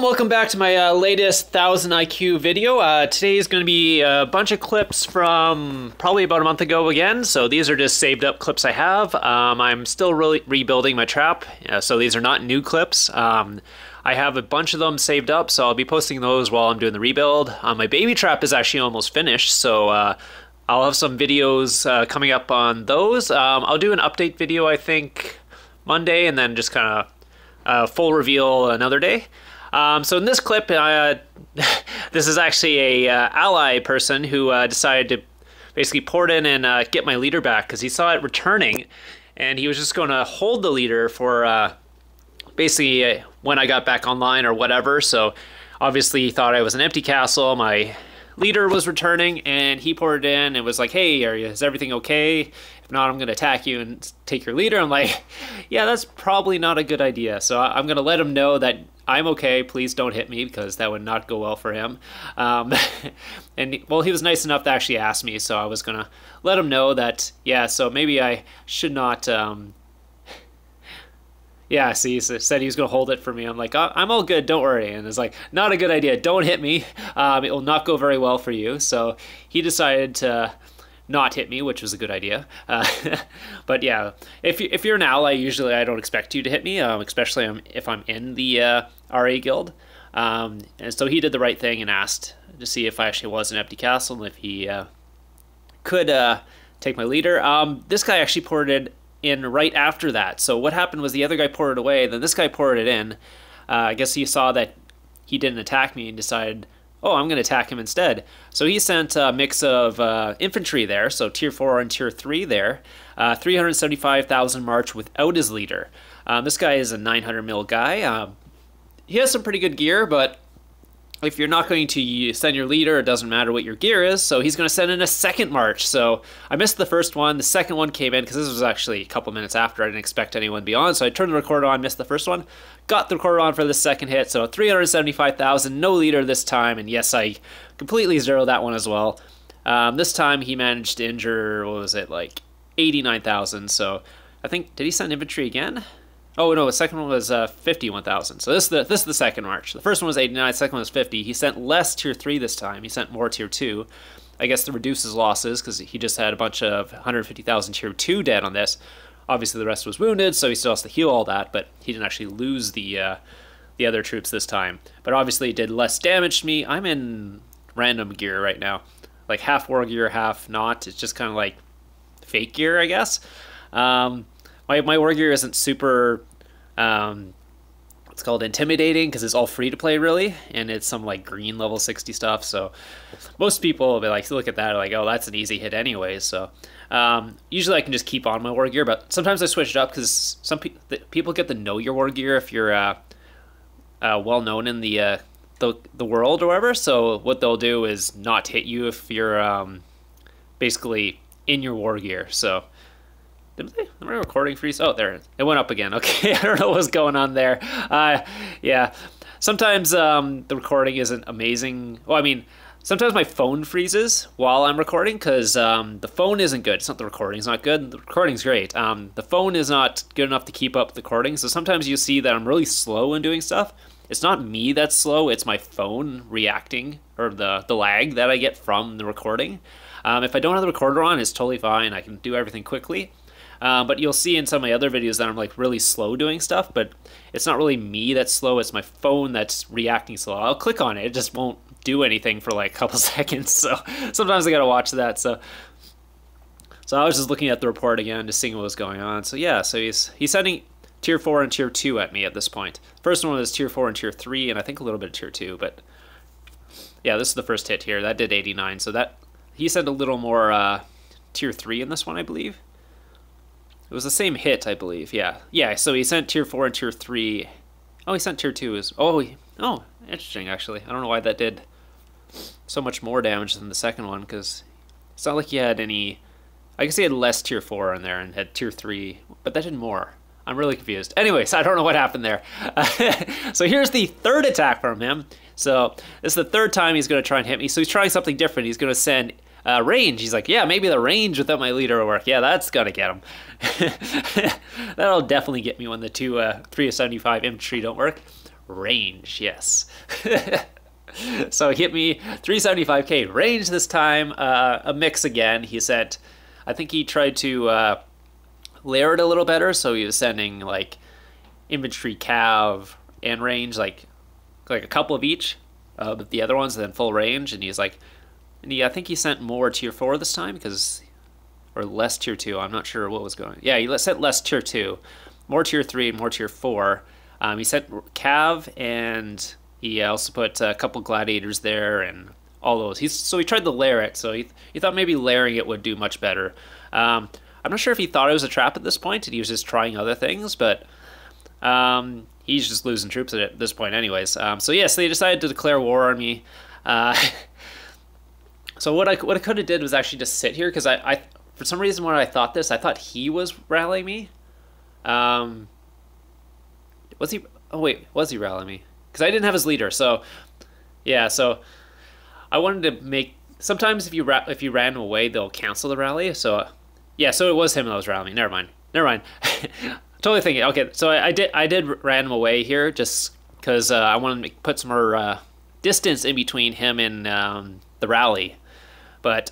welcome back to my latest 1000 IQ video. Today is going to be a bunch of clips from probably about a month ago again. So these are just saved up clips I have. I'm still really rebuilding my trap, so these are not new clips. I have a bunch of them saved up, so I'll be posting those while I'm doing the rebuild. My baby trap is actually almost finished, so I'll have some videos coming up on those. I'll do an update video, I think, Monday, and then just kind of full reveal another day. So in this clip, this is actually a ally person who decided to basically port in and get my leader back because he saw it returning, and he was just going to hold the leader for basically when I got back online or whatever. So obviously he thought I was an empty castle. My leader was returning, and he ported in and was like, "Hey, is everything okay? If not, I'm going to attack you and take your leader." I'm like, yeah, that's probably not a good idea. So I'm going to let him know that I'm okay. Please don't hit me, because that would not go well for him. And well, he was nice enough to actually ask me, so I was going to let him know that, yeah, so maybe I should not... Yeah, see, he said he was going to hold it for me. I'm like, oh, I'm all good, don't worry. And it's like, not a good idea. Don't hit me. It will not go very well for you. So he decided to not hit me, which was a good idea. But yeah, if you're an ally, usually I don't expect you to hit me, especially if I'm in the RA guild. And so he did the right thing and asked to see if I actually was an empty castle and if he could take my leader. This guy actually ported in right after that. So what happened was the other guy ported away, then this guy ported in. I guess he saw that he didn't attack me and decided, oh, I'm going to attack him instead. So he sent a mix of infantry there, so tier 4 and tier 3 there. 375,000 march without his leader. This guy is a 900 mil guy. He has some pretty good gear, but if you're not going to send your leader, it doesn't matter what your gear is, so he's going to send in a second march. So I missed the first one. The second one came in, because this was actually a couple minutes after. I didn't expect anyone to be on, so I turned the recorder on, missed the first one, got the recorder on for the second hit, so 375,000, no leader this time, and yes, I completely zeroed that one as well. This time he managed to injure, what was it, like 89,000, so I think, did he send infantry again? Oh no, the second one was 51,000. So this is the second march. The first one was 89, the second one was 50. He sent less tier 3 this time. He sent more tier 2. I guess to reduce his losses, because he just had a bunch of 150,000 tier 2 dead on this. Obviously the rest was wounded, so he still has to heal all that, but he didn't actually lose the other troops this time. But obviously it did less damage to me. I'm in random gear right now. Like half war gear, half not. It's just kind of like fake gear, I guess. My war gear isn't super, it's called intimidating, because it's all free to play really, and it's some like green level 60 stuff, so most people will be like, look at that, like, oh, that's an easy hit anyways. So usually I can just keep on my war gear, but sometimes I switch it up, because some people get to know your war gear if you're well known in the world or whatever, so what they'll do is not hit you if you're basically in your war gear. So did my recording freeze? Oh, there. It went up again. Okay, I don't know what's going on there. Yeah. Sometimes the recording isn't amazing. Well, I mean, sometimes my phone freezes while I'm recording, because the phone isn't good. It's not the recording's not good. The recording's great. The phone is not good enough to keep up the recording. So sometimes you see that I'm really slow in doing stuff. It's not me that's slow. It's my phone reacting, or the lag that I get from the recording. If I don't have the recorder on, it's totally fine. I can do everything quickly. But you'll see in some of my other videos that I'm like really slow doing stuff, but it's not really me that's slow, it's my phone that's reacting slow. I'll click on it, it just won't do anything for like a couple seconds, so sometimes I gotta watch that. So I was just looking at the report again, just seeing what was going on. So yeah, so he's sending tier 4 and tier 2 at me at this point. First one was tier 4 and tier 3, and I think a little bit of tier 2, but yeah, this is the first hit here. That did 89, so that he sent a little more tier 3 in this one, I believe. It was the same hit, I believe. Yeah. Yeah, so he sent tier 4 and tier 3. Oh, he sent tier 2 as... Oh, interesting, actually. I don't know why that did so much more damage than the second one, because it's not like he had any... I guess he had less tier 4 in there and had tier 3, but that did more. I'm really confused. Anyways, I don't know what happened there. So here's the third attack from him. So this is the third time he's going to try and hit me. So he's trying something different. He's going to send... range. He's like, yeah, maybe the range without my leader will work. Yeah, that's gonna get him. That'll definitely get me when the 3 of 75 infantry don't work. range, yes. So he hit me 375k range this time, a mix again. He sent, I think he tried to layer it a little better, so he was sending like infantry, cav, and range, like a couple of each, but the other ones then full range. And he's like, I think he sent more tier 4 this time because, or less tier 2. I'm not sure what was going. Yeah, he sent less tier 2, more tier 3, and more tier 4. He sent cav, and he also put a couple gladiators there and all those. So he tried to layer it. So he thought maybe layering it would do much better. I'm not sure if he thought it was a trap at this point and he was just trying other things, but he's just losing troops at this point anyways. So yes, they decided to declare war on me. So what I could have did was actually just sit here, because I for some reason when I thought this, I thought he was rallying me. Was he? Oh wait, was he rallying me? Because I didn't have his leader. So yeah, so I wanted to make. Sometimes if you ran away, they'll cancel the rally. So yeah, so it was him that was rallying me. Never mind. Totally thinking. Okay, so I did ran him away here just because I wanted to put some more distance in between him and the rally. But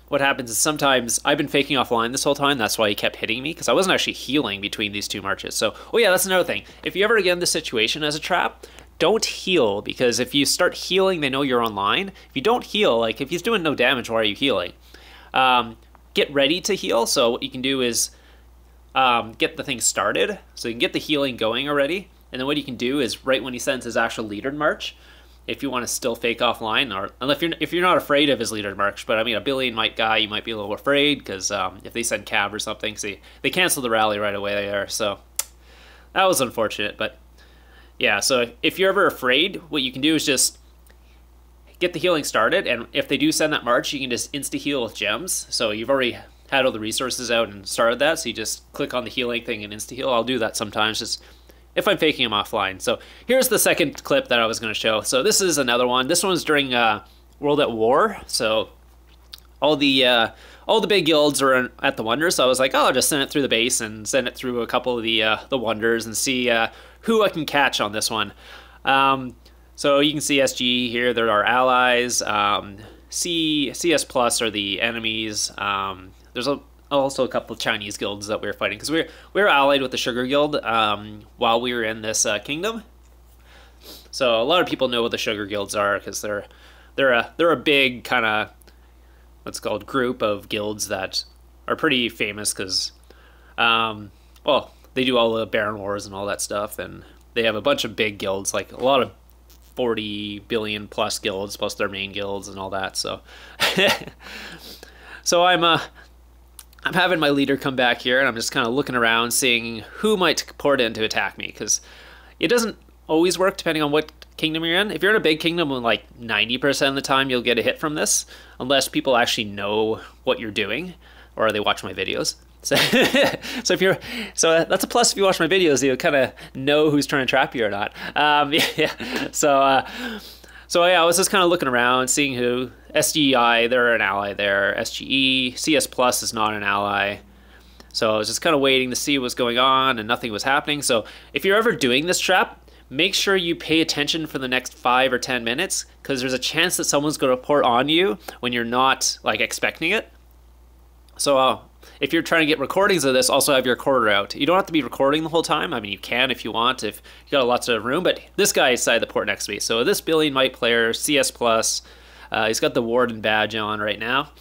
what happens is sometimes I've been faking offline this whole time. That's why he kept hitting me, because I wasn't actually healing between these two marches. So, oh yeah, that's another thing. If you ever get in this situation as a trap, don't heal, because if you start healing, they know you're online. If you don't heal, like if he's doing no damage, why are you healing? Get ready to heal. So what you can do is get the thing started, so you can get the healing going already. And then what you can do is right when he sends his actual leader march, if you want to still fake offline, or if you're not afraid of his leader march, but I mean a billion might guy, you might be a little afraid because if they send cav or something, see, they cancel the rally right away there, so that was unfortunate. But yeah, so if you're ever afraid, what you can do is just get the healing started, and if they do send that march, you can just insta heal with gems. So you've already had all the resources out and started that, so you just click on the healing thing and insta heal. I'll do that sometimes, just if I'm faking him offline. So here's the second clip that I was going to show. So this is another one. This one's during World at War. So all the big guilds are at the wonders. So I was like, oh, I'll just send it through the base and send it through a couple of the wonders and see who I can catch on this one. So you can see SG here. There are allies. CS Plus are the enemies. There's also a couple of Chinese guilds that we were fighting, because we were allied with the Sugar Guild while we were in this kingdom. So a lot of people know what the Sugar Guilds are, because they're a big kind of what's called group of guilds that are pretty famous, because well, they do all the Baron Wars and all that stuff, and they have a bunch of big guilds, like a lot of 40 billion plus guilds plus their main guilds and all that. So so I'm having my leader come back here, and I'm just kind of looking around, seeing who might port in to attack me, because it doesn't always work depending on what kingdom you're in. If you're in a big kingdom, like 90% of the time you'll get a hit from this, unless people actually know what you're doing or they watch my videos. So, so that's a plus if you watch my videos, you'll kind of know who's trying to trap you or not. Yeah. So yeah, I was just kind of looking around, seeing who. SGI, they're an ally there. SGE, CS Plus is not an ally. So I was just kind of waiting to see what's going on, and nothing was happening. So if you're ever doing this trap, make sure you pay attention for the next 5 or 10 minutes, because there's a chance that someone's going to port on you when you're not like expecting it. So if you're trying to get recordings of this, also have your recorder out. You don't have to be recording the whole time. I mean, you can if you want, if you got lots of room, but this guy decided to port next to me. So this billion might player, CS Plus, he's got the Warden badge on right now.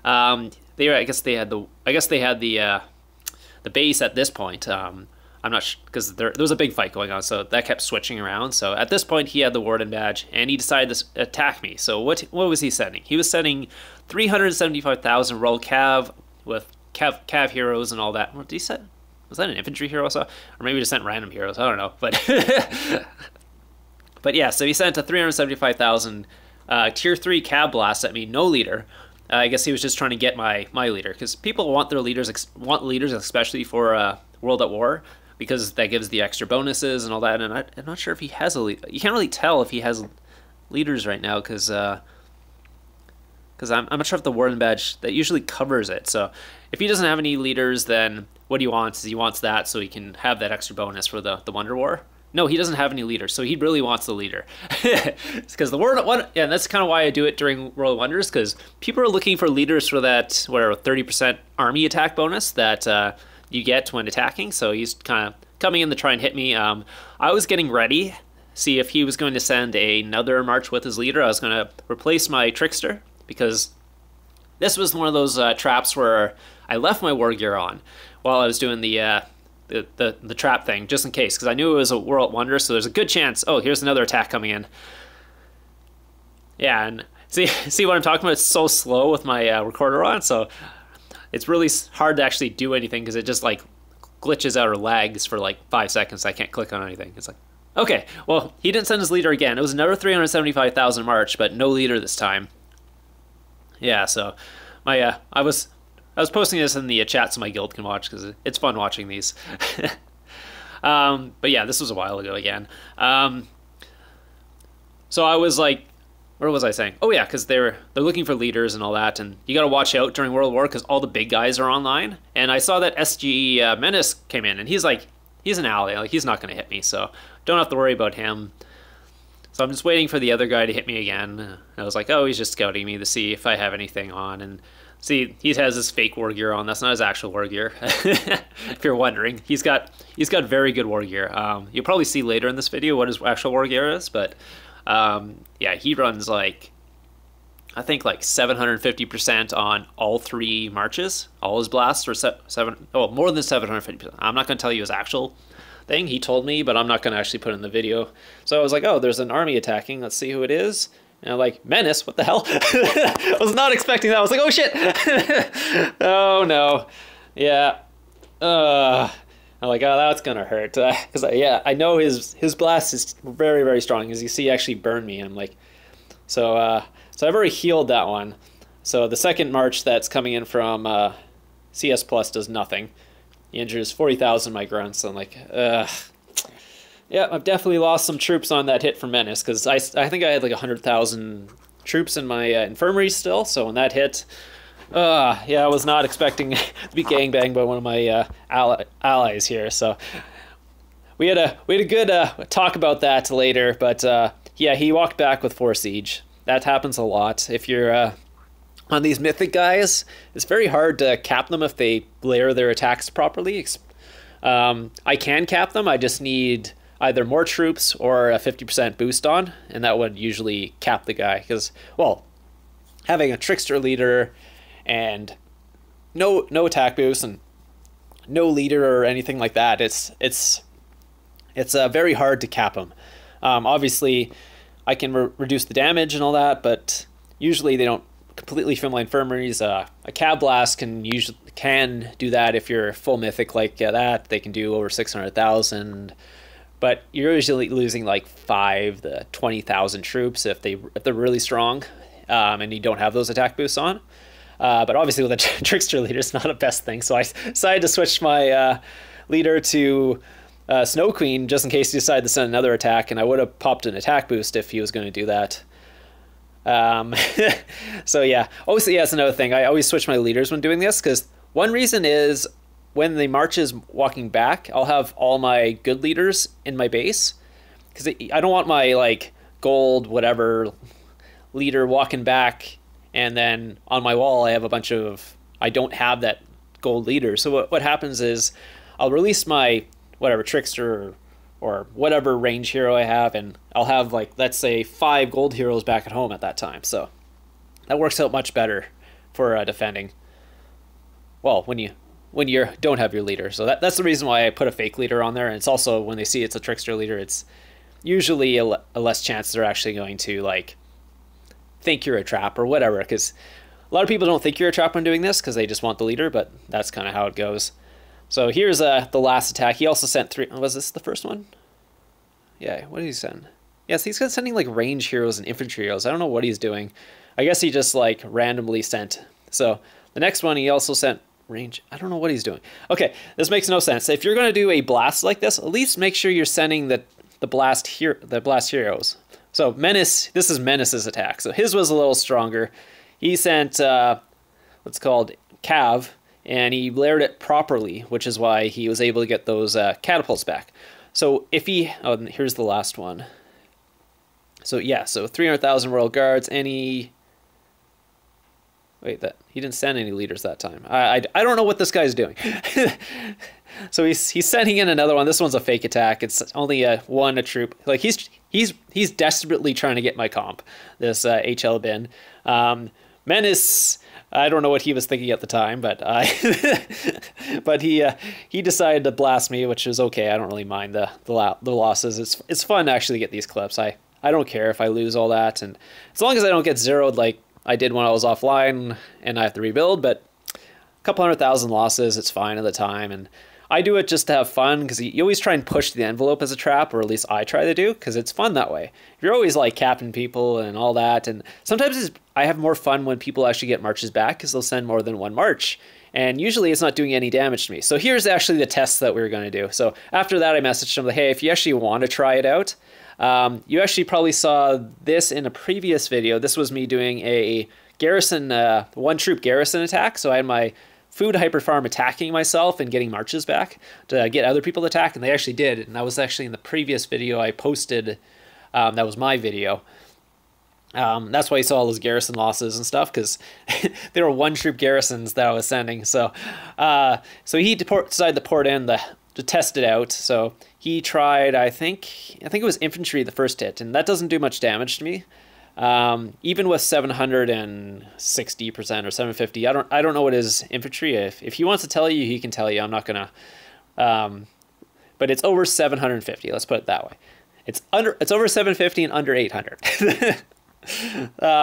I guess they had the base at this point. I'm not sure, because there was a big fight going on, so that kept switching around. So at this point, he had the Warden badge, and he decided to attack me. So what was he sending? He was sending 375,000 roll cav with cav heroes and all that. What did he send? Was that an infantry hero also? Or maybe just sent random heroes. I don't know. But but yeah, so he sent a 375,000 tier 3 cav blast at me, no leader. I guess he was just trying to get my leader, because people want their leaders, especially for World at War, because that gives the extra bonuses and all that. And I'm not sure if he has a leader. You can't really tell if he has leaders right now, because I'm not sure if the Warden badge, that usually covers it. So if he doesn't have any leaders, then what he wants is he wants that so he can have that extra bonus for the Wonder War. No, he doesn't have any leaders, so he really wants the leader. Because the World One, yeah, and that's kind of why I do it during World Wonders, because people are looking for leaders for that, whatever, 30% army attack bonus that you get when attacking. So he's kind of coming in to try and hit me. I was getting ready, see if he was going to send another march with his leader. I was going to replace my Trickster, because this was one of those traps where I left my war gear on while I was doing the trap thing, just in case, because I knew it was a World Wonder, so there's a good chance, oh, here's another attack coming in. Yeah, and see what I'm talking about? It's so slow with my recorder on, so it's really hard to actually do anything, because it just like glitches out or lags for like 5 seconds. I can't click on anything. It's like, okay, well, he didn't send his leader again. It was another 375,000 march, but no leader this time. Yeah, so my I was posting this in the chat so my guild can watch, because it's fun watching these. But yeah, this was a while ago again. So I was like, what was I saying? Oh yeah, because they're looking for leaders and all that, and you got to watch out during World War, because all the big guys are online. And I saw that SG Menace came in, and he's an ally, like he's not going to hit me, so don't have to worry about him. So I'm just waiting for the other guy to hit me again. And I was like, oh, he's just scouting me to see if I have anything on. And see, he has his fake war gear on. That's not his actual war gear. If you're wondering, he's got very good war gear. You'll probably see later in this video what his actual war gear is, but yeah, he runs like, I think like 750% on all 3 marches. All his blasts are more than 750%. I'm not going to tell you his actual thing. He told me, but I'm not going to actually put it in the video. So I was like, oh, there's an army attacking. Let's see who it is. And I'm like, Menace, what the hell? I was not expecting that. I was like, oh shit. Oh no. Yeah. I'm like, oh, that's gonna hurt. Because yeah, I know his blast is very, very strong. As you see, he actually burned me. I'm like, so I've already healed that one. So the second march that's coming in from CS Plus does nothing. He injures 40,000 my grunts. I'm like, ugh. Yeah, I've definitely lost some troops on that hit from Menace, because I think I had like 100,000 troops in my infirmary still. So when that hit, yeah, I was not expecting to be gangbanged by one of my allies here. So we had a good talk about that later. But yeah, he walked back with 4 siege. That happens a lot. If you're on these mythic guys, it's very hard to cap them if they layer their attacks properly. I can cap them. I just need either more troops or a 50% boost on, and that would usually cap the guy, because, well, having a Trickster leader and no attack boost and no leader or anything like that, it's very hard to cap him. Obviously, I can reduce the damage and all that, but usually they don't completely fill my infirmaries. A cab blast can do that if you're full mythic like that. They can do over 600,000. But you're usually losing like 5 to 20,000 troops if they're really strong, and you don't have those attack boosts on. But obviously with a Trickster leader, it's not a best thing. So I decided to switch my leader to Snow Queen, just in case he decided to send another attack, and I would have popped an attack boost if he was going to do that. So yeah. Oh, so yeah, that's another thing. I always switch my leaders when doing this, because one reason is, when the march is walking back, I'll have all my good leaders in my base, because I don't want my like gold whatever leader walking back, and then on my wall I have a bunch of, I don't have that gold leader. So what happens is, I'll release my whatever Trickster or whatever range hero I have, and I'll have like, let's say 5 gold heroes back at home at that time. So that works out much better for defending. Well, when you don't have your leader. So that's the reason why I put a fake leader on there. And it's also, when they see it's a Trickster leader, it's usually a less chance they're actually going to like think you're a trap or whatever, because a lot of people don't think you're a trap when doing this, because they just want the leader, but that's kind of how it goes. So here's the last attack. He also sent 3. Was this the first one? Yeah, what did he send? Yes, he's sending like range heroes and infantry heroes. I don't know what he's doing. I guess he just like randomly sent. So the next one, he also sent range. I don't know what he's doing. Okay, this makes no sense. If you're going to do a blast like this, at least make sure you're sending the blast heroes. So Menace, this is Menace's attack. So his was a little stronger. He sent what's called Cav, and he layered it properly, which is why he was able to get those catapults back. So if he, oh, here's the last one. So yeah, so 300,000 royal guards, any, wait, that he didn't send any leaders that time. I don't know what this guy's doing. So he's sending in another one. This one's a fake attack. It's only a troop. Like he's desperately trying to get my comp. This HL bin. Menace. I don't know what he was thinking at the time, but but he decided to blast me, which is okay. I don't really mind the losses. It's fun to actually get these clips. I don't care if I lose all that, and as long as I don't get zeroed like I did when I was offline and I have to rebuild. But a couple 100,000 losses, it's fine at the time, and I do it just to have fun, because you always try and push the envelope as a trap, or at least I try to do, because it's fun that way. You're always like capping people and all that, and sometimes I have more fun when people actually get marches back, because they'll send more than one march, and usually it's not doing any damage to me. So here's actually the test that we were going to do. So after that, I messaged him, like, hey, if you actually want to try it out, you actually probably saw this in a previous video. This was me doing a garrison, one troop garrison attack. So I had my food hyper farm attacking myself and getting marches back to get other people to attack, and they actually did. And that was actually in the previous video I posted. That was my video. That's why you saw all those garrison losses and stuff, because they were one troop garrisons that I was sending. So so he decided to port in to test it out. So he tried, I think it was infantry the first hit, and that doesn't do much damage to me. Even with 760% or 750, I don't know what his infantry. If he wants to tell you, he can tell you. I'm not gonna. But it's over 750. Let's put it that way. It's over 750 and under 800.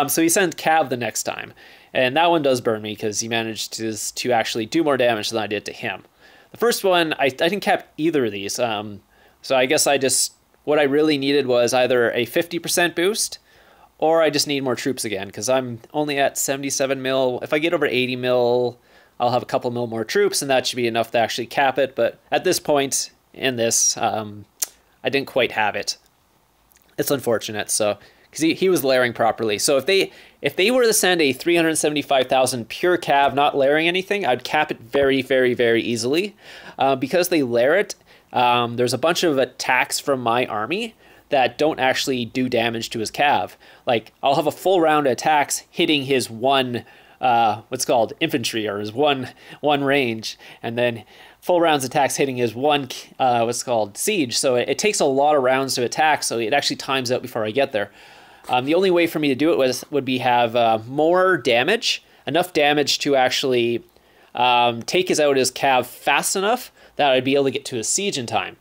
So he sent Cav the next time, and that one does burn me because he managed to actually do more damage than I did to him. The first one, I didn't cap either of these. So I guess what I really needed was either a 50% boost, or I just need more troops again, because I'm only at 77 mil. If I get over 80 mil, I'll have a couple mil more troops, and that should be enough to actually cap it. But at this point in this, I didn't quite have it. It's unfortunate, so because he was layering properly. So if they were to send a 375,000 pure cav, not layering anything, I'd cap it very, very, very easily. Because they layer it, there's a bunch of attacks from my army that don't actually do damage to his cav. Like, I'll have a full round of attacks hitting his one, what's called infantry, or his one range, and then full rounds attacks hitting his one, what's called siege. So it takes a lot of rounds to attack, so it actually times out before I get there. The only way for me to do it would be have more damage, enough damage to actually take out his cav fast enough that I'd be able to get to his siege in time.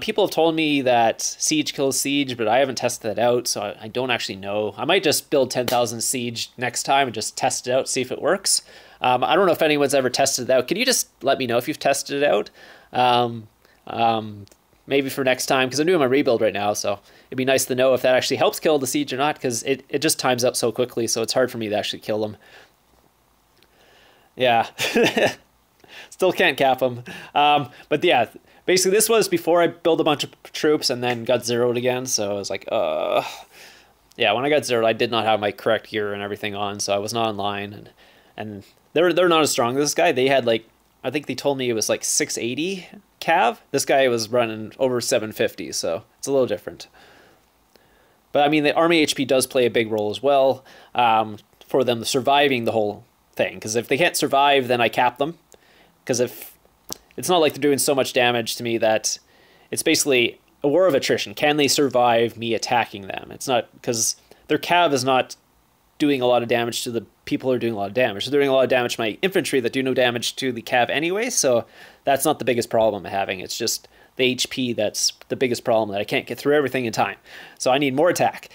People have told me that siege kills siege, but I haven't tested that out, so I don't actually know. I might just build 10,000 siege next time and just test it out, see if it works. I don't know if anyone's ever tested it out. Can you just let me know if you've tested it out? Maybe for next time, because I'm doing my rebuild right now, so it'd be nice to know if that actually helps kill the siege or not, because it just times up so quickly, so it's hard for me to actually kill them. Yeah. Still can't cap them. But yeah, basically this was before I built a bunch of troops and then got zeroed again, so I was like, yeah, when I got zeroed, I did not have my correct gear and everything on, so I was not online, and they're not as strong as this guy. They had, like, I think they told me it was like 680 cav. This guy was running over 750, so it's a little different. But I mean, the army HP does play a big role as well, for them surviving the whole thing, because if they can't survive, then I cap them. Because if it's not like they're doing so much damage to me that it's basically a war of attrition. Can they survive me attacking them? It's not, because their cav is not doing a lot of damage to the people who are doing a lot of damage. They're doing a lot of damage to my infantry that do no damage to the cav anyway, so that's not the biggest problem I'm having. It's just the HP that's the biggest problem, that I can't get through everything in time. So I need more attack.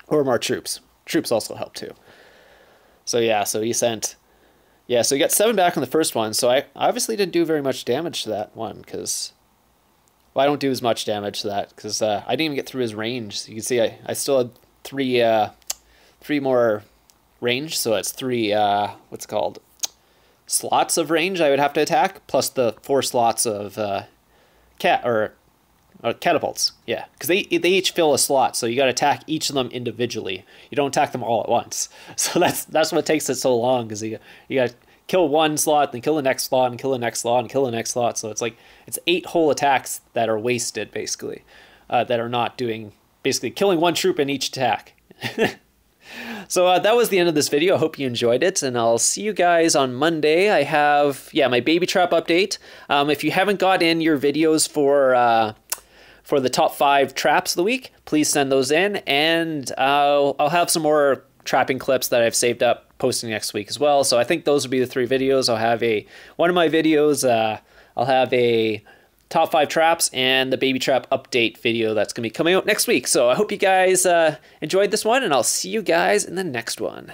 Or more troops. Troops also help too. So yeah, so he sent... Yeah, so he got 7 back on the first one, so I obviously didn't do very much damage to that one, because... Well, I don't do as much damage to that, because I didn't even get through his range. So you can see I still had three more range, so it's 3, what's it called, slots of range I would have to attack, plus the 4 slots of Catapults, yeah, because they each fill a slot, so you got to attack each of them individually. You don't attack them all at once. So that's what takes it so long, because you got to kill one slot, then kill the next slot, and kill the next slot, and kill the next slot. So it's like it's 8 whole attacks that are wasted, basically, that are not doing, basically killing one troop in each attack. So that was the end of this video. I hope you enjoyed it, and I'll see you guys on Monday. I have, yeah, my baby trap update. If you haven't got in your videos for the top 5 traps of the week, please send those in, and I'll have some more trapping clips that I've saved up posting next week as well. So I think those will be the 3 videos. I'll have one of my videos, I'll have a top 5 traps and the baby trap update video that's going to be coming out next week. So I hope you guys enjoyed this one, and I'll see you guys in the next one.